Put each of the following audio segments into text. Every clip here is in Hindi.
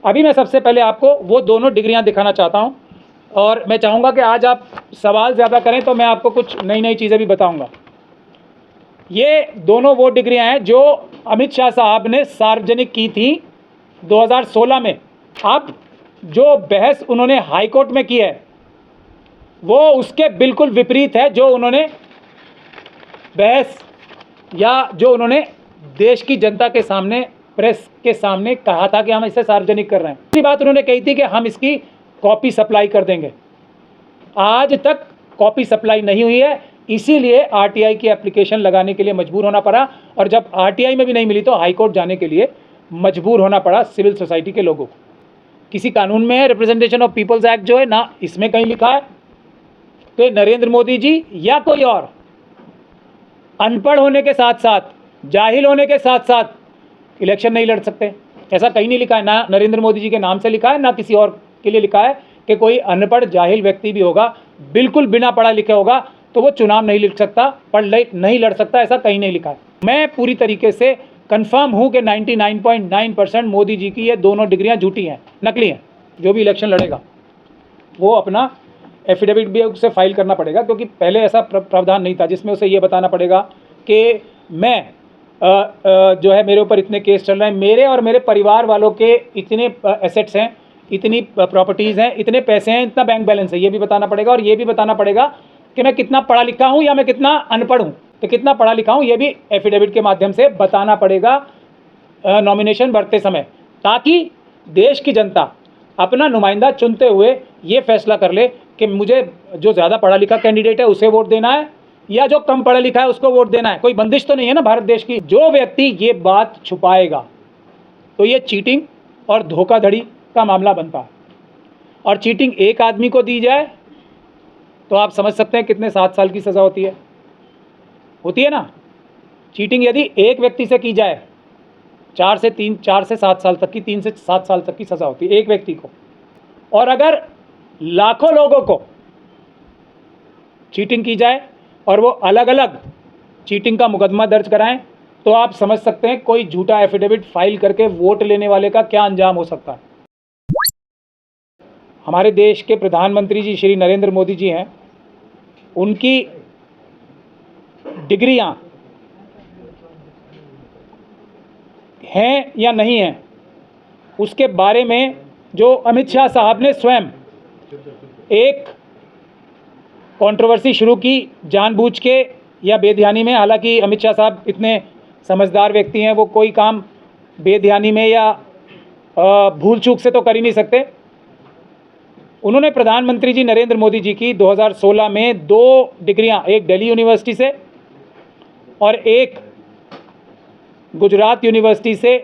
अभी मैं सबसे पहले आपको वो दोनों डिग्रियां दिखाना चाहता हूं और मैं चाहूँगा कि आज आप सवाल ज़्यादा करें तो मैं आपको कुछ नई नई चीज़ें भी बताऊँगा। ये दोनों वो डिग्रियां हैं जो अमित शाह साहब ने सार्वजनिक की थी 2016 में। अब जो बहस उन्होंने हाई कोर्ट में की है वो उसके बिल्कुल विपरीत है जो उन्होंने बहस या जो उन्होंने देश की जनता के सामने, प्रेस के सामने कहा था कि हम इसे सार्वजनिक कर रहे हैं। दूसरी बात उन्होंने कही थी कि हम इसकी कॉपी सप्लाई कर देंगे। आज तक कॉपी सप्लाई नहीं हुई है, इसीलिए आरटीआई की एप्लीकेशन लगाने के लिए मजबूर होना पड़ा और जब आरटीआई में भी नहीं मिली तो हाई कोर्ट जाने के लिए मजबूर होना पड़ा सिविल सोसाइटी के लोगों को। किसी कानून में है रिप्रेजेंटेशन ऑफ पीपल्स एक्ट जो है ना, इसमें कहीं लिखा है कि नरेंद्र मोदी जी या कोई और अनपढ़ होने के साथ साथ, जाहिल होने के साथ साथ इलेक्शन नहीं लड़ सकते। ऐसा कहीं नहीं लिखा है, ना नरेंद्र मोदी जी के नाम से लिखा है ना किसी और के लिए लिखा है कि कोई अनपढ़ जाहिल व्यक्ति भी होगा, बिल्कुल बिना पढ़ा लिखे होगा तो वो चुनाव नहीं लड़ सकता, नहीं लड़ सकता, ऐसा कहीं नहीं लिखा है। मैं पूरी तरीके से कंफर्म हूं कि 99.9% मोदी जी की ये दोनों डिग्रियां झूठी हैं, नकली हैं। जो भी इलेक्शन लड़ेगा वो अपना एफिडेविट भी उसे फाइल करना पड़ेगा, क्योंकि पहले ऐसा प्रावधान नहीं था जिसमें उसे ये बताना पड़ेगा कि मैं जो है मेरे ऊपर इतने केस चल रहे हैं, मेरे और मेरे परिवार वालों के इतने एसेट्स हैं, इतनी प्रॉपर्टीज़ हैं, इतने पैसे हैं, इतना बैंक बैलेंस है, ये भी बताना पड़ेगा। और ये भी बताना पड़ेगा कि मैं कितना पढ़ा लिखा हूँ या मैं कितना अनपढ़ हूँ। तो कितना पढ़ा लिखा हूँ ये भी एफिडेविट के माध्यम से बताना पड़ेगा नॉमिनेशन भरते समय, ताकि देश की जनता अपना नुमाइंदा चुनते हुए ये फैसला कर ले कि मुझे जो ज़्यादा पढ़ा लिखा कैंडिडेट है उसे वोट देना है या जो कम पढ़ा लिखा है उसको वोट देना है। कोई बंदिश तो नहीं है ना भारत देश की। जो व्यक्ति ये बात छुपाएगा तो ये चीटिंग और धोखाधड़ी का मामला बनता है। और चीटिंग एक आदमी को दी जाए तो आप समझ सकते हैं कितने 7 साल की सज़ा होती है ना। चीटिंग यदि एक व्यक्ति से की जाए 4 से 7 साल तक की, 3 से 7 साल तक की सज़ा होती है एक व्यक्ति को। और अगर लाखों लोगों को चीटिंग की जाए और वो अलग अलग चीटिंग का मुकदमा दर्ज कराएं तो आप समझ सकते हैं कोई झूठा एफिडेविट फाइल करके वोट लेने वाले का क्या अंजाम हो सकता है। हमारे देश के प्रधानमंत्री जी श्री नरेंद्र मोदी जी हैं, उनकी डिग्रियां हैं या नहीं हैं उसके बारे में जो अमित शाह साहब ने स्वयं एक कंट्रोवर्सी शुरू की जानबूझ के या बेध्यानी में। हालांकि अमित शाह साहब इतने समझदार व्यक्ति हैं, वो कोई काम बेध्यानी में या भूल चूक से तो कर ही नहीं सकते। उन्होंने प्रधानमंत्री जी नरेंद्र मोदी जी की 2016 में 2 डिग्रियां, एक दिल्ली यूनिवर्सिटी से और एक गुजरात यूनिवर्सिटी से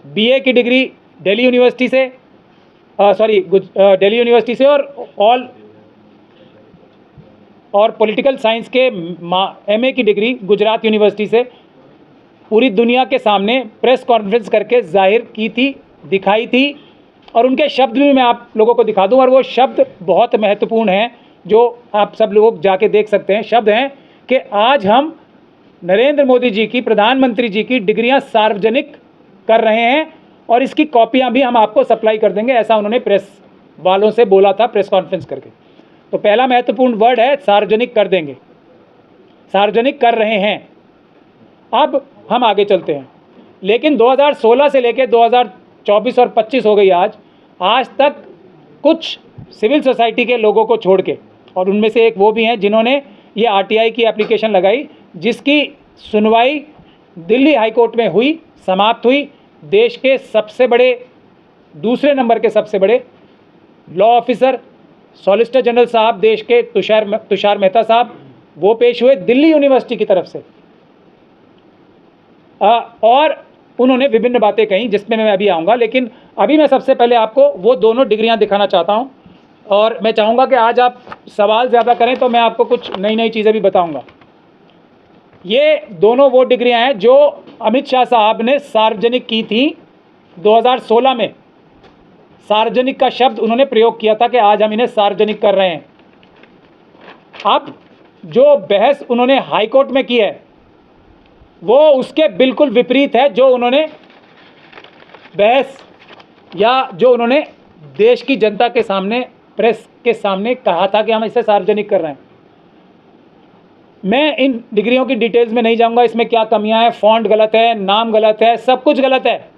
बीए की डिग्री दिल्ली यूनिवर्सिटी से दिल्ली यूनिवर्सिटी से और पॉलिटिकल साइंस के एमए की डिग्री गुजरात यूनिवर्सिटी से पूरी दुनिया के सामने प्रेस कॉन्फ्रेंस करके जाहिर की थी, दिखाई थी। और उनके शब्द भी मैं आप लोगों को दिखा दूं और वो शब्द बहुत महत्वपूर्ण हैं जो आप सब लोग जाके देख सकते हैं। शब्द हैं कि आज हम नरेंद्र मोदी जी की, प्रधानमंत्री जी की डिग्रियां सार्वजनिक कर रहे हैं और इसकी कॉपियां भी हम आपको सप्लाई कर देंगे, ऐसा उन्होंने प्रेस वालों से बोला था प्रेस कॉन्फ्रेंस करके। तो पहला महत्वपूर्ण वर्ड है सार्वजनिक कर देंगे, सार्वजनिक कर रहे हैं। अब हम आगे चलते हैं। लेकिन 2016 से लेकर 2024 और 25 हो गई आज तक कुछ सिविल सोसाइटी के लोगों को छोड़ के, और उनमें से एक वो भी हैं जिन्होंने ये आरटीआई की एप्लीकेशन लगाई, जिसकी सुनवाई दिल्ली हाई कोर्ट में हुई, समाप्त हुई। देश के सबसे बड़े, दूसरे नंबर के सबसे बड़े लॉ ऑफिसर सॉलिसिटर जनरल साहब देश के तुषार मेहता साहब, वो पेश हुए दिल्ली यूनिवर्सिटी की तरफ से और उन्होंने विभिन्न बातें कहीं जिसमें मैं अभी आऊँगा। लेकिन अभी मैं सबसे पहले आपको वो दोनों डिग्रियां दिखाना चाहता हूं और मैं चाहूँगा कि आज आप सवाल ज़्यादा करें तो मैं आपको कुछ नई नई चीज़ें भी बताऊँगा। ये दोनों वो डिग्रियां हैं जो अमित शाह साहब ने सार्वजनिक की थी 2016 में। सार्वजनिक का शब्द उन्होंने प्रयोग किया था कि आज हम इन्हें सार्वजनिक कर रहे हैं। अब जो बहस उन्होंने हाई कोर्ट में की है वो उसके बिल्कुल विपरीत है जो उन्होंने बहस या जो उन्होंने देश की जनता के सामने, प्रेस के सामने कहा था कि हम इसे सार्वजनिक कर रहे हैं। मैं इन डिग्रियों की डिटेल्स में नहीं जाऊंगा, इसमें क्या कमियां हैं, फॉन्ट गलत है, नाम गलत है, सब कुछ गलत है,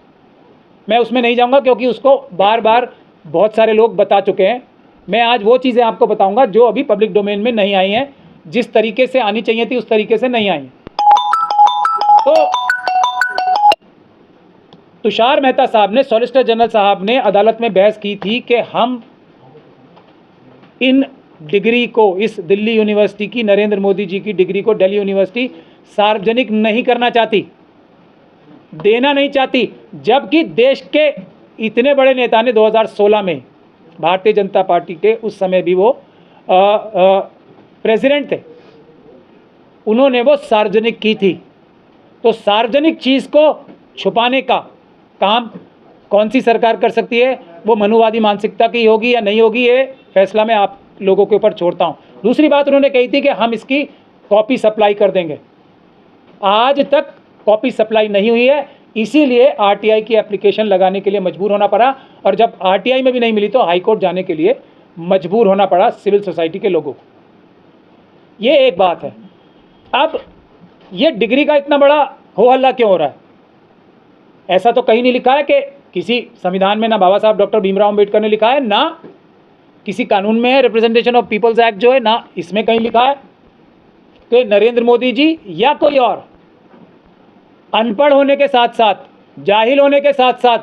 मैं उसमें नहीं जाऊंगा क्योंकि उसको बार बार बहुत सारे लोग बता चुके हैं। मैं आज वो चीज़ें आपको बताऊंगा जो अभी पब्लिक डोमेन में नहीं आई हैं, जिस तरीके से आनी चाहिए थी उस तरीके से नहीं आई। तो तुषार मेहता साहब ने, सॉलिसिटर जनरल साहब ने अदालत में बहस की थी कि हम इन डिग्री को, इस दिल्ली यूनिवर्सिटी की, नरेंद्र मोदी जी की डिग्री को दिल्ली यूनिवर्सिटी सार्वजनिक नहीं करना चाहती, देना नहीं चाहती, जबकि देश के इतने बड़े नेता ने 2016 में, भारतीय जनता पार्टी के उस समय भी वो प्रेसिडेंट थे, उन्होंने वो सार्वजनिक की थी। तो सार्वजनिक चीज़ को छुपाने का काम कौन सी सरकार कर सकती है? वो मनुवादी मानसिकता की होगी या नहीं होगी, ये फैसला मैं आप लोगों के ऊपर छोड़ता हूँ। दूसरी बात उन्होंने कही थी कि हम इसकी कॉपी सप्लाई कर देंगे। आज तक कॉपी सप्लाई नहीं हुई है, इसीलिए आरटीआई की एप्लीकेशन लगाने के लिए मजबूर होना पड़ा, और जब आरटीआई में भी नहीं मिली तो हाईकोर्ट जाने के लिए मजबूर होना पड़ा सिविल सोसाइटी के लोगों को। ये एक बात है। अब ये डिग्री का इतना बड़ा हो हल्ला क्यों हो रहा है? ऐसा तो कहीं नहीं लिखा है कि किसी संविधान में, ना बाबा साहब डॉक्टर भीमराव अम्बेडकर ने लिखा है, ना किसी कानून में है, रिप्रेजेंटेशन ऑफ पीपल्स एक्ट जो है, ना इसमें कहीं लिखा है कि नरेंद्र मोदी जी या कोई और अनपढ़ होने के साथ साथ, जाहिल होने के साथ साथ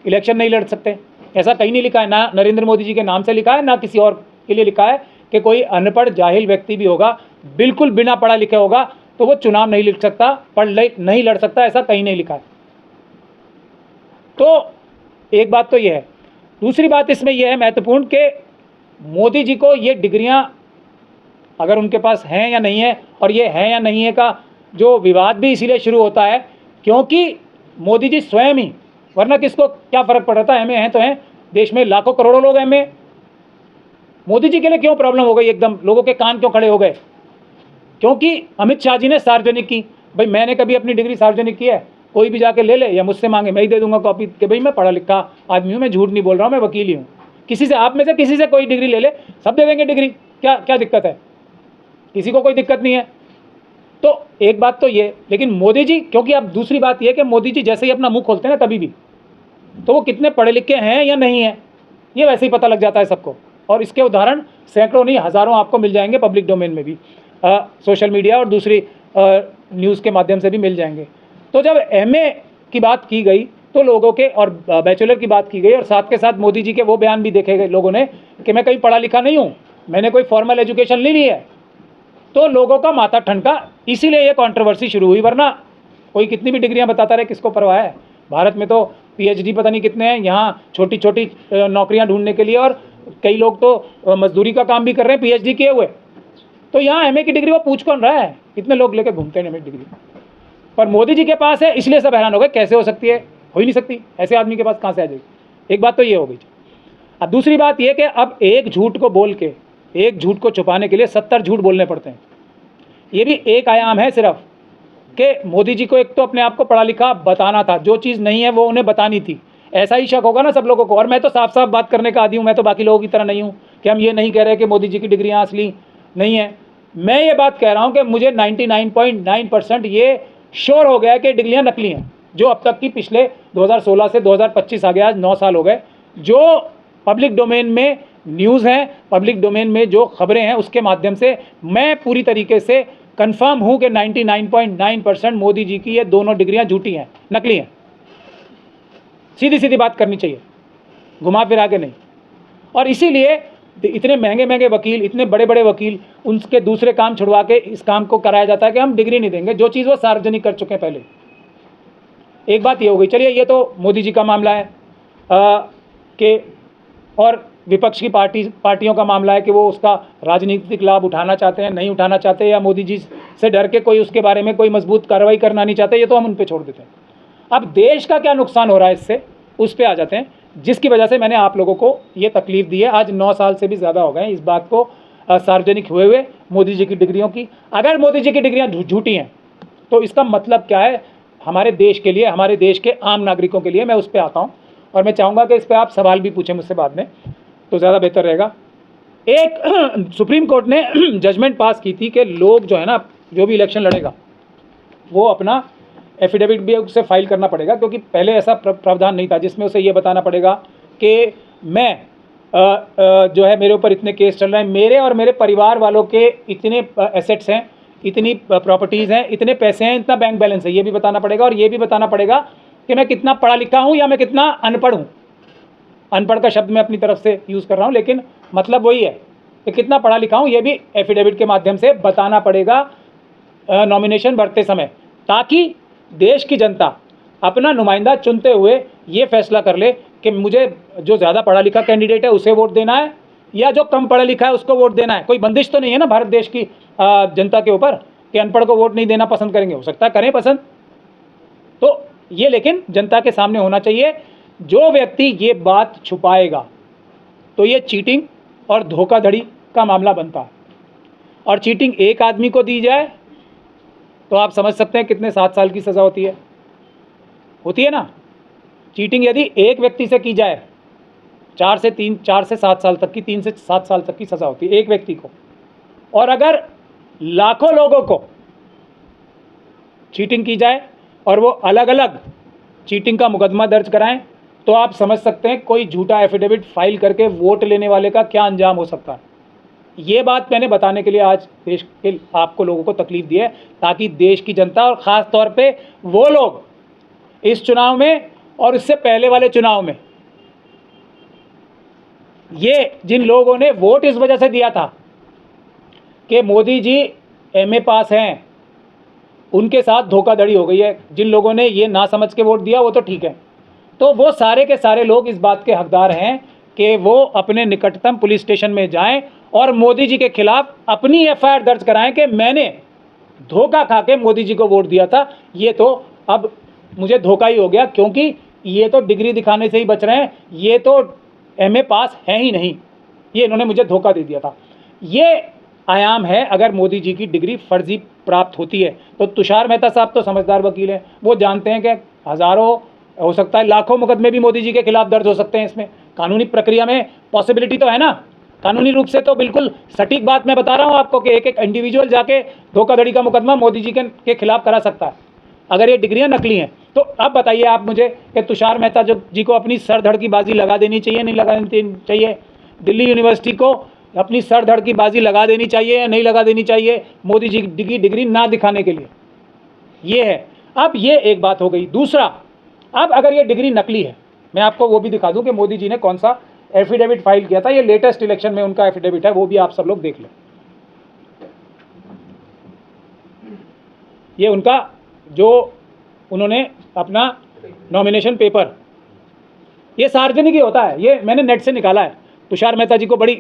इलेक्शन नहीं लड़ सकते। ऐसा कहीं नहीं लिखा है, ना नरेंद्र मोदी जी के नाम से लिखा है, ना किसी और के लिए लिखा है कि कोई अनपढ़ जाहिल व्यक्ति भी होगा, बिल्कुल बिना पढ़ा लिखा होगा, तो वो चुनाव नहीं लड़ सकता, नहीं लड़ सकता, ऐसा कहीं नहीं लिखा है। तो एक बात तो ये है। दूसरी बात इसमें यह है महत्वपूर्ण कि मोदी जी को ये डिग्रियां अगर उनके पास हैं या नहीं है, और ये है या नहीं है का जो विवाद भी इसीलिए शुरू होता है क्योंकि मोदी जी स्वयं ही, वरना किसको क्या फ़र्क पड़ रहा था, एमए हैं तो हैं, देश में लाखों करोड़ों लोग एमए। मोदी जी के लिए क्यों प्रॉब्लम हो गई, एकदम लोगों के कान क्यों खड़े हो गए? क्योंकि अमित शाह जी ने सार्वजनिक की। भाई मैंने कभी अपनी डिग्री सार्वजनिक की है? कोई भी जाके ले ले या मुझसे मांगे, मैं ही दे दूंगा कॉपी कि भाई मैं पढ़ा लिखा आदमी हूँ, मैं झूठ नहीं बोल रहा हूँ, मैं वकील ही हूँ। किसी से, आप में से किसी से कोई डिग्री ले ले, सब दे देंगे डिग्री, क्या दिक्कत है? किसी को कोई दिक्कत नहीं है। तो एक बात तो ये, लेकिन मोदी जी, क्योंकि अब दूसरी बात ये कि मोदी जी जैसे ही अपना मुंह खोलते हैं ना तभी भी, तो वो कितने पढ़े लिखे हैं या नहीं है ये वैसे ही पता लग जाता है सबको। और इसके उदाहरण सैकड़ों नहीं हज़ारों आपको मिल जाएंगे, पब्लिक डोमेन में भी, सोशल मीडिया और दूसरी न्यूज़ के माध्यम से भी मिल जाएंगे। तो जब एमए की बात की गई तो लोगों के, और बैचलर की बात की गई, और साथ के साथ मोदी जी के वो बयान भी देखे गए लोगों ने कि मैं कहीं पढ़ा लिखा नहीं हूँ, मैंने कोई फॉर्मल एजुकेशन नहीं ली है, तो लोगों का माथा ठनका, इसीलिए ये कंट्रोवर्सी शुरू हुई। वरना कोई कितनी भी डिग्रियां बताता रहे, किसको परवाह है? भारत में तो पीएचडी पता नहीं कितने हैं, यहाँ छोटी छोटी नौकरियां ढूंढने के लिए, और कई लोग तो मजदूरी का काम भी कर रहे हैं पीएचडी किए हुए। तो यहाँ एमए की डिग्री वो पूछ कौन रहा है? कितने लोग लेके घूमते हैं एमए डिग्री, पर मोदी जी के पास है, इसलिए सब हैरान हो गए, कैसे हो सकती है? हो ही नहीं सकती, ऐसे आदमी के पास कहाँ से आ जाएगी? एक बात तो ये हो गई। अब दूसरी बात ये कि अब एक झूठ को बोल के, एक झूठ को छुपाने के लिए 70 झूठ बोलने पड़ते हैं। ये भी एक आयाम है सिर्फ कि मोदी जी को एक तो अपने आप को पढ़ा लिखा बताना था, जो चीज़ नहीं है वो उन्हें बतानी थी। ऐसा ही शक होगा ना सब लोगों को। और मैं तो साफ साफ बात करने का आदी हूँ, मैं तो बाकी लोगों की तरह नहीं हूँ कि हम ये नहीं कह रहे कि मोदी जी की डिग्रियाँ असली नहीं है। मैं ये बात कह रहा हूँ कि मुझे 99.9% ये श्योर हो गया है कि डिग्रियाँ नकली हैं, जो अब तक की पिछले 2016 से 2025 आ गया, आज 9 साल हो गए, जो पब्लिक डोमेन में न्यूज़ हैं, पब्लिक डोमेन में जो खबरें हैं, उसके माध्यम से मैं पूरी तरीके से कंफर्म हूं कि 99.9% मोदी जी की ये दोनों डिग्रियां झूठी हैं, नकली हैं। सीधी सीधी बात करनी चाहिए, घुमा फिरा के नहीं। और इसीलिए इतने महंगे महंगे वकील, इतने बड़े बड़े वकील, उनके दूसरे काम छुड़वा के इस काम को कराया जाता है कि हम डिग्री नहीं देंगे, जो चीज़ वो सार्वजनिक कर चुके हैं पहले। एक बात ये हो गई। चलिए, ये तो मोदी जी का मामला है कि, और विपक्ष की पार्टियों का मामला है कि वो उसका राजनीतिक लाभ उठाना चाहते हैं, नहीं उठाना चाहते, या मोदी जी से डर के कोई उसके बारे में कोई मजबूत कार्रवाई करना नहीं चाहते, ये तो हम उन पे छोड़ देते हैं। अब देश का क्या नुकसान हो रहा है इससे, उस पर आ जाते हैं, जिसकी वजह से मैंने आप लोगों को ये तकलीफ दी है। आज 9 साल से भी ज़्यादा हो गए इस बात को सार्वजनिक हुए मोदी जी की डिग्रियों की। अगर मोदी जी की डिग्रियाँ झूठी हैं तो इसका मतलब क्या है हमारे देश के लिए, हमारे देश के आम नागरिकों के लिए? मैं उस पर आता हूँ। और मैं चाहूँगा कि इस पर आप सवाल भी पूछें मुझसे बाद में, तो ज़्यादा बेहतर रहेगा। एक सुप्रीम कोर्ट ने जजमेंट पास की थी कि लोग जो है ना, जो भी इलेक्शन लड़ेगा वो अपना एफिडेविट भी उसे फाइल करना पड़ेगा, क्योंकि पहले ऐसा प्रावधान नहीं था जिसमें उसे ये बताना पड़ेगा कि मैं जो है मेरे ऊपर इतने केस चल रहे हैं, मेरे और मेरे परिवार वालों के इतने एसेट्स हैं, इतनी प्रॉपर्टीज़ हैं, इतने पैसे हैं, इतना बैंक बैलेंस है, ये भी बताना पड़ेगा। और ये भी बताना पड़ेगा कि मैं कितना पढ़ा लिखा हूँ या मैं कितना अनपढ़ हूँ। अनपढ़ का शब्द मैं अपनी तरफ से यूज़ कर रहा हूँ, लेकिन मतलब वही है कि कितना पढ़ा लिखा हूँ, ये भी एफिडेविट के माध्यम से बताना पड़ेगा नॉमिनेशन भरते समय, ताकि देश की जनता अपना नुमाइंदा चुनते हुए ये फैसला कर ले कि मुझे जो ज़्यादा पढ़ा लिखा कैंडिडेट है उसे वोट देना है या जो कम पढ़ा लिखा है उसको वोट देना है। कोई बंदिश तो नहीं है ना भारत देश की जनता के ऊपर कि अनपढ़ को वोट नहीं देना पसंद करेंगे। हो सकता है करें पसंद, तो ये लेकिन जनता के सामने होना चाहिए। जो व्यक्ति ये बात छुपाएगा तो ये चीटिंग और धोखाधड़ी का मामला बनता है। और चीटिंग एक आदमी को दी जाए तो आप समझ सकते हैं कितने 7 साल की सज़ा होती है ना। चीटिंग यदि एक व्यक्ति से की जाए 4 से 7 साल तक की, 3 से 7 साल तक की सज़ा होती है एक व्यक्ति को। और अगर लाखों लोगों को चीटिंग की जाए और वो अलग अलग चीटिंग का मुकदमा दर्ज कराएं, तो आप समझ सकते हैं कोई झूठा एफिडेविट फाइल करके वोट लेने वाले का क्या अंजाम हो सकता है। ये बात मैंने बताने के लिए आज देश के आपको लोगों को तकलीफ दी है, ताकि देश की जनता और ख़ास तौर पे वो लोग इस चुनाव में और इससे पहले वाले चुनाव में, ये जिन लोगों ने वोट इस वजह से दिया था कि मोदी जी एमए पास हैं, उनके साथ धोखाधड़ी हो गई है। जिन लोगों ने ये ना समझ के वोट दिया वो तो ठीक है, तो वो सारे के सारे लोग इस बात के हकदार हैं कि वो अपने निकटतम पुलिस स्टेशन में जाएं और मोदी जी के खिलाफ अपनी एफआईआर दर्ज कराएं कि मैंने धोखा खा के मोदी जी को वोट दिया था। ये तो अब मुझे धोखा ही हो गया, क्योंकि ये तो डिग्री दिखाने से ही बच रहे हैं, ये तो एमए पास है ही नहीं, ये इन्होंने मुझे धोखा दे दिया था। ये आयाम है अगर मोदी जी की डिग्री फर्जी प्राप्त होती है। तो तुषार मेहता साहब तो समझदार वकील हैं, वो जानते हैं कि हज़ारों, हो सकता है लाखों मुकदमे भी मोदी जी के खिलाफ दर्ज हो सकते हैं। इसमें कानूनी प्रक्रिया में पॉसिबिलिटी तो है ना, कानूनी रूप से तो बिल्कुल सटीक बात मैं बता रहा हूँ आपको कि एक एक इंडिविजुअल जाके धोखाधड़ी का मुकदमा मोदी जी के खिलाफ करा सकता है अगर ये डिग्रियां नकली हैं। तो अब बताइए आप मुझे कि तुषार मेहता जी को अपनी सर धड़ की बाजी लगा देनी चाहिए, नहीं लगा देनी चाहिए? दिल्ली यूनिवर्सिटी को अपनी सर धड़ की बाजी लगा देनी चाहिए या नहीं लगा देनी चाहिए मोदी जी की डिग्री ना दिखाने के लिए? ये है। अब ये एक बात हो गई। दूसरा, अब अगर ये डिग्री नकली है, मैं आपको वो भी दिखा दूं कि मोदी जी ने कौन सा एफिडेविट फाइल किया था। ये लेटेस्ट इलेक्शन में उनका एफिडेविट है, वो भी आप सब लोग देख लें। ये उनका जो उन्होंने अपना नॉमिनेशन पेपर, ये सार्वजनिक ही होता है, ये मैंने नेट से निकाला है। तुषार मेहता जी को बड़ी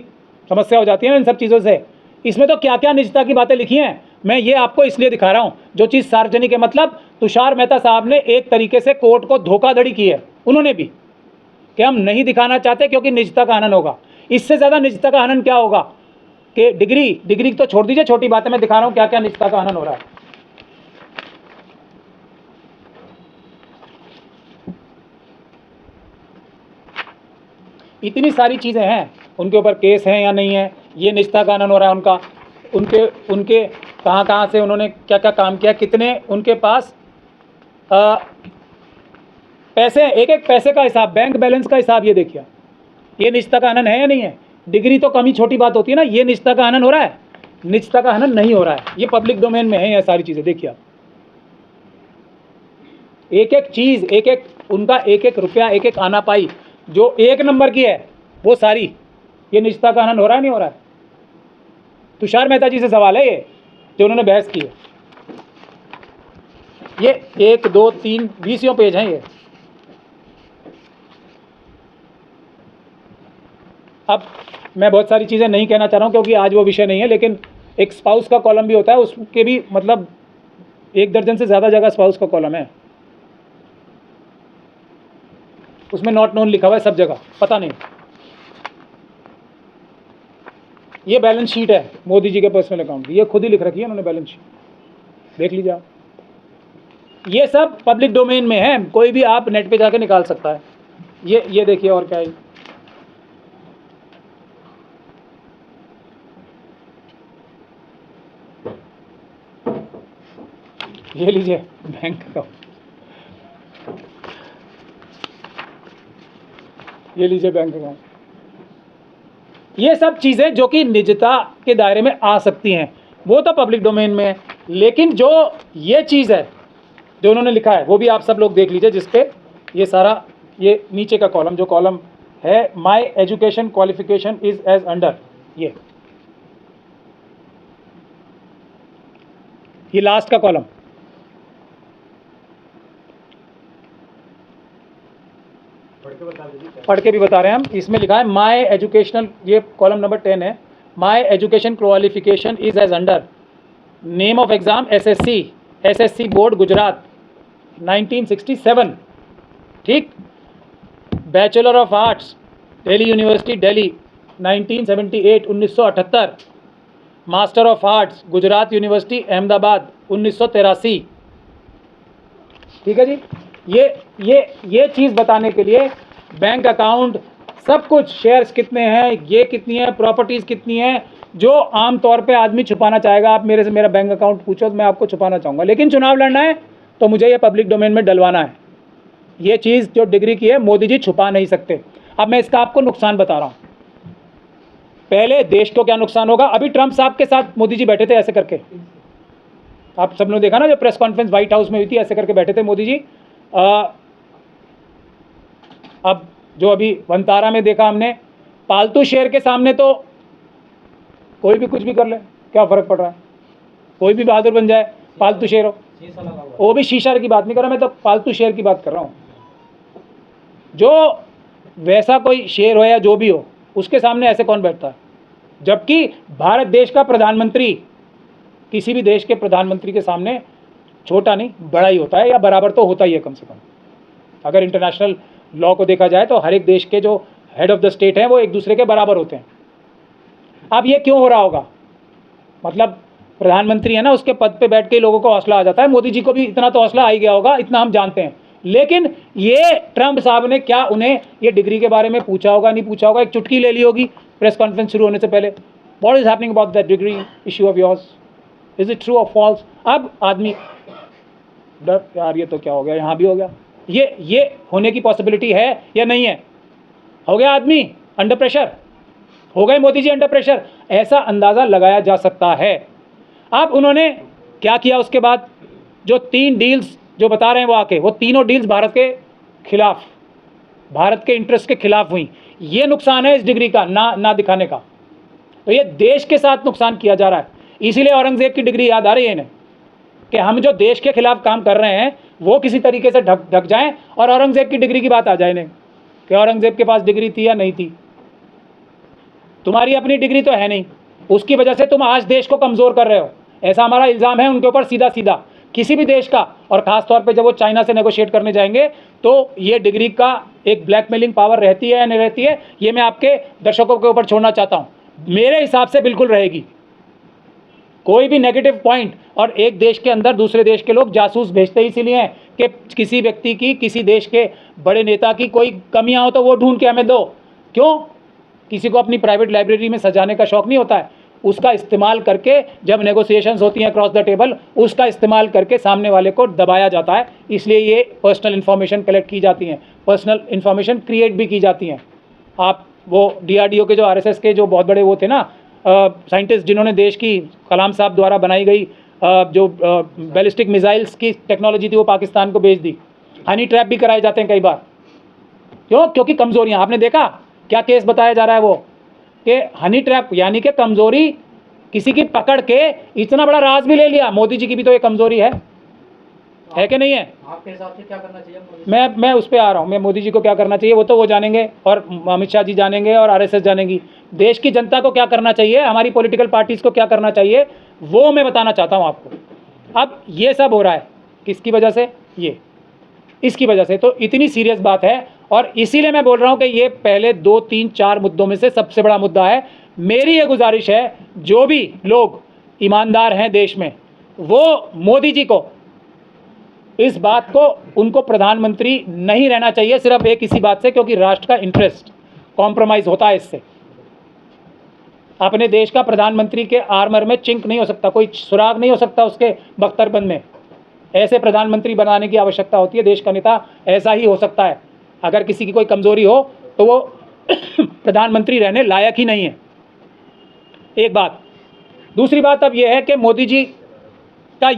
समस्या हो जाती है ना इन सब चीज़ों से। इसमें तो क्या क्या निजता की बातें लिखी हैं, मैं ये आपको इसलिए दिखा रहा हूँ। जो चीज़ सार्वजनिक है, मतलब तुषार मेहता साहब ने एक तरीके से कोर्ट को धोखाधड़ी की है उन्होंने भी, कि हम नहीं दिखाना चाहते क्योंकि निजता का हनन होगा। इससे ज़्यादा निजता का हनन क्या होगा कि डिग्री तो छोड़ दीजिए, छोटी बातें मैं दिखा रहा हूँ क्या क्या निजता का हनन हो रहा है। इतनी सारी चीज़ें हैं, उनके ऊपर केस हैं या नहीं है, ये निजता का हनन हो रहा है उनका। उनके कहाँ से उन्होंने क्या क्या काम किया, कितने उनके पास पैसे, एक एक पैसे का हिसाब, बैंक बैलेंस का हिसाब, ये देखिए। ये निजता का हनन है या नहीं है? डिग्री तो कम ही छोटी बात होती है ना, ये निजता का हनन हो रहा है? निजता का हनन नहीं हो रहा है, ये पब्लिक डोमेन में है ये सारी चीज़ें। देखिए आप, एक एक चीज़, एक एक उनका एक एक रुपया, एक एक आना पाई जो एक नंबर की है, वो सारी ये निजता का हनन हो रहा है नहीं हो रहा है? तुषार मेहता जी से सवाल है ये जो उन्होंने बहस की है। ये 1 2 3 20 पेज हैं ये। अब मैं बहुत सारी चीज़ें नहीं कहना चाह रहा हूँ क्योंकि आज वो विषय नहीं है, लेकिन एक स्पाउस का कॉलम भी होता है, उसके भी मतलब 1 दर्जन से ज़्यादा जगह स्पाउस का कॉलम है, उसमें नॉट नोन लिखा हुआ है सब जगह, पता नहीं। ये बैलेंस शीट है मोदी जी के पर्सनल अकाउंट की, ये खुद ही लिख रखी है उन्होंने बैलेंस शीट, देख लीजिए आप। ये सब पब्लिक डोमेन में है, कोई भी आप नेट पे जाके निकाल सकता है। ये देखिए और क्या है, ये लीजिए बैंक अकाउंट, ये लीजिए बैंक अकाउंट। ये सब चीज़ें जो कि निजता के दायरे में आ सकती हैं वो तो पब्लिक डोमेन में है, लेकिन जो ये चीज़ है जो उन्होंने लिखा है वो भी आप सब लोग देख लीजिए, जिसपे ये सारा ये नीचे का कॉलम जो कॉलम है, my education qualification is as under, ये लास्ट का कॉलम, पढ़ के भी बता रहे हैं हम। इसमें लिखा है माई एजुकेशनल, ये कॉलम नंबर 10 है, my education qualification is as under, name of exam SSC board Gujarat 1967, ठीक, bachelor of arts Delhi university Delhi 1978 1978, master of arts Gujarat university Ahmedabad 1983, ठीक है जी। ये चीज़ बताने के लिए बैंक अकाउंट सब कुछ, शेयर्स कितने हैं, ये कितनी है, प्रॉपर्टीज़ कितनी हैं, जो आम तौर पे आदमी छुपाना चाहेगा। आप मेरे से मेरा बैंक अकाउंट पूछो तो मैं आपको छुपाना चाहूँगा, लेकिन चुनाव लड़ना है तो मुझे ये पब्लिक डोमेन में डलवाना है। ये चीज़ जो डिग्री की है मोदी जी छुपा नहीं सकते। अब मैं इसका आपको नुकसान बता रहा हूँ। पहले देश को क्या नुकसान होगा, अभी ट्रंप साहब के साथ मोदी जी बैठे थे ऐसे करके, आप सब ने देखा ना, जो प्रेस कॉन्फ्रेंस व्हाइट हाउस में हुई थी, ऐसे करके बैठे थे मोदी जी। अब जो अभी वनतारा में देखा हमने, पालतू शेर के सामने तो कोई भी कुछ भी कर ले, क्या फ़र्क पड़ रहा है, कोई भी बहादुर बन जाए, पालतू शेर हो। वो भी शीशा की बात नहीं कर रहा मैं, तो पालतू शेर की बात कर रहा हूँ। जो वैसा कोई शेर हो या जो भी हो, उसके सामने ऐसे कौन बैठता है। जबकि भारत देश का प्रधानमंत्री किसी भी देश के प्रधानमंत्री के सामने छोटा नहीं बड़ा ही होता है, या बराबर तो होता ही है कम से कम। अगर इंटरनेशनल लॉ को देखा जाए तो हर एक देश के जो हेड ऑफ द स्टेट हैं वो एक दूसरे के बराबर होते हैं। अब ये क्यों हो रहा होगा, मतलब प्रधानमंत्री है ना, उसके पद पे बैठ के लोगों को हौसला आ जाता है। मोदी जी को भी इतना तो हौसला आ ही गया होगा, इतना हम जानते हैं। लेकिन ये ट्रंप साहब ने क्या उन्हें ये डिग्री के बारे में पूछा होगा, नहीं पूछा होगा, एक चुटकी ले ली होगी प्रेस कॉन्फ्रेंस शुरू होने से पहले, what is happening about that degree issue of yours, is it true और फॉल्स। अब आदमी डर, यार ये तो क्या हो गया, यहाँ भी हो गया, ये होने की पॉसिबिलिटी है या नहीं है। हो गया आदमी अंडर प्रेशर, हो गए मोदी जी अंडर प्रेशर, ऐसा अंदाज़ा लगाया जा सकता है। अब उन्होंने क्या किया उसके बाद, जो 3 डील्स जो बता रहे हैं वो आके, वो तीनों डील्स भारत के खिलाफ, भारत के इंटरेस्ट के खिलाफ हुई। ये नुकसान है इस डिग्री का ना दिखाने का। तो ये देश के साथ नुकसान किया जा रहा है। इसीलिए औरंगजेब की डिग्री याद आ रही है इन्हें, कि हम जो देश के खिलाफ काम कर रहे हैं वो किसी तरीके से ढक जाएं, और औरंगजेब की डिग्री की बात आ जाए इन्हें कि औरंगजेब के पास डिग्री थी या नहीं थी। तुम्हारी अपनी डिग्री तो है नहीं, उसकी वजह से तुम आज देश को कमज़ोर कर रहे हो, ऐसा हमारा इल्ज़ाम है उनके ऊपर सीधा सीधा। किसी भी देश का, और ख़ास तौर पे जब वो चाइना से नेगोशिएट करने जाएंगे तो ये डिग्री का एक ब्लैकमेलिंग पावर रहती है या नहीं रहती है, ये मैं आपके दर्शकों के ऊपर छोड़ना चाहता हूँ। मेरे हिसाब से बिल्कुल रहेगी। कोई भी नेगेटिव पॉइंट, और एक देश के अंदर दूसरे देश के लोग जासूस भेजते ही इसीलिए हैं कि किसी व्यक्ति की, किसी देश के बड़े नेता की कोई कमियां हो तो वो ढूंढ के हमें दो। क्यों? किसी को अपनी प्राइवेट लाइब्रेरी में सजाने का शौक नहीं होता है, उसका इस्तेमाल करके जब नेगोशिएशंस होती हैं क्रॉस द टेबल, उसका इस्तेमाल करके सामने वाले को दबाया जाता है। इसलिए ये पर्सनल इन्फॉर्मेशन कलेक्ट की जाती हैं, पर्सनल इन्फॉर्मेशन क्रिएट भी की जाती हैं। आप वो DRDO के जो RSS के जो बहुत बड़े वो थे ना साइंटिस्ट, जिन्होंने देश की, कलाम साहब द्वारा बनाई गई जो बैलिस्टिक मिसाइल्स की टेक्नोलॉजी थी वो पाकिस्तान को भेज दी। हनी ट्रैप भी कराए जाते हैं कई बार। क्यों? क्योंकि कमज़ोरियाँ, आपने देखा क्या केस बताया जा रहा है वो, कि हनी ट्रैप यानी कि कमज़ोरी किसी की पकड़ के इतना बड़ा राज भी ले लिया। मोदी जी की भी तो एक कमज़ोरी है कि नहीं है? आपके हिसाब से क्या करना चाहिए? मैं उस पर आ रहा हूँ। मैं मोदी जी को क्या करना चाहिए वो तो वो जानेंगे, और अमित शाह जी जानेंगे, और RSS जानेगी। देश की जनता को क्या करना चाहिए, हमारी पॉलिटिकल पार्टीज़ को क्या करना चाहिए, वो मैं बताना चाहता हूँ आपको। अब ये सब हो रहा है किसकी वजह से? इसकी वजह से। तो इतनी सीरियस बात है, और इसीलिए मैं बोल रहा हूँ कि ये पहले 2, 3, 4 मुद्दों में से सबसे बड़ा मुद्दा है। मेरी ये गुजारिश है, जो भी लोग ईमानदार हैं देश में, वो मोदी जी को इस बात को उनको प्रधानमंत्री नहीं रहना चाहिए सिर्फ एक इसी बात से, क्योंकि राष्ट्र का इंटरेस्ट कॉम्प्रोमाइज़ होता है इससे। अपने देश का प्रधानमंत्री के आर्मर में चिंक नहीं हो सकता, कोई सुराग नहीं हो सकता उसके बख्तरबंद में। ऐसे प्रधानमंत्री बनाने की आवश्यकता होती है। देश का नेता ऐसा ही हो सकता है। अगर किसी की कोई कमज़ोरी हो तो वो प्रधानमंत्री रहने लायक ही नहीं है। एक बात। दूसरी बात अब यह है कि मोदी जी का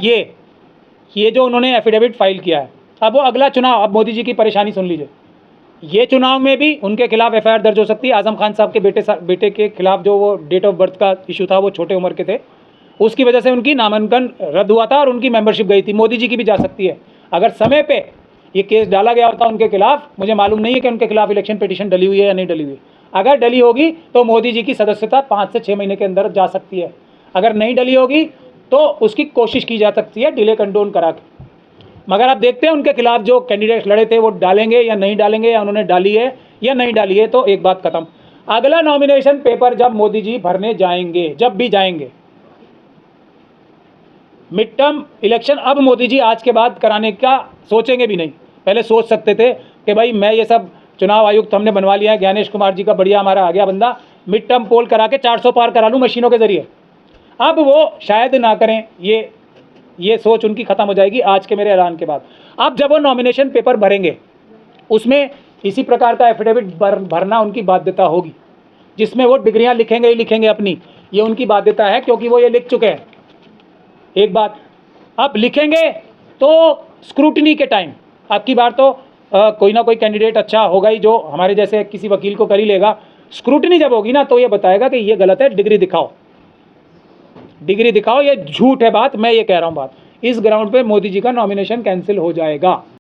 ये जो उन्होंने एफिडेविट फाइल किया है, अब वो अगला चुनाव, अब मोदी जी की परेशानी सुन लीजिए। ये चुनाव में भी उनके खिलाफ एफआईआर दर्ज हो सकती है। आजम खान साहब के बेटे के खिलाफ जो वो डेट ऑफ बर्थ का इशू था, वो छोटे उम्र के थे, उसकी वजह से उनकी नामांकन रद्द हुआ था और उनकी मेंबरशिप गई थी। मोदी जी की भी जा सकती है। अगर समय पे ये केस डाला गया होता उनके खिलाफ, मुझे मालूम नहीं है कि उनके खिलाफ इलेक्शन पिटीशन डली हुई है या नहीं डली हुई। अगर डली होगी तो मोदी जी की सदस्यता 5 से 6 महीने के अंदर जा सकती है। अगर नहीं डली होगी तो उसकी कोशिश की जा सकती है डिले कंडोन करा के। मगर आप देखते हैं उनके खिलाफ जो कैंडिडेट्स लड़े थे वो डालेंगे या नहीं डालेंगे, या उन्होंने डाली है या नहीं डाली है। तो एक बात खत्म। अगला नॉमिनेशन पेपर जब मोदी जी भरने जाएंगे, जब भी जाएंगे, मिड टर्म इलेक्शन अब मोदी जी आज के बाद कराने का सोचेंगे भी नहीं। पहले सोच सकते थे कि भाई मैं ये सब चुनाव आयुक्त हमने बनवा लिया है, ज्ञानेश कुमार जी का बढ़िया हमारा आ गया बंदा, मिड टर्म पोल करा के 400 पार करा लूँ मशीनों के जरिए। अब वो शायद ना करें, ये सोच उनकी ख़त्म हो जाएगी आज के मेरे ऐलान के बाद। अब जब वो नॉमिनेशन पेपर भरेंगे उसमें इसी प्रकार का एफिडेविट भरना उनकी बाध्यता होगी, जिसमें वो डिग्रियां लिखेंगे ही लिखेंगे अपनी। ये उनकी बाध्यता है क्योंकि वो ये लिख चुके हैं। एक बात, अब लिखेंगे तो स्क्रूटनी के टाइम, अब की बार तो कोई ना कोई कैंडिडेट अच्छा होगा ही जो हमारे जैसे किसी वकील को कर ही लेगा। स्क्रूटनी जब होगी ना तो ये बताएगा कि ये गलत है, डिग्री दिखाओ, डिग्री दिखाओ, ये झूठ है बात, मैं ये कह रहा हूँ बात। इस ग्राउंड पे मोदी जी का नॉमिनेशन कैंसिल हो जाएगा।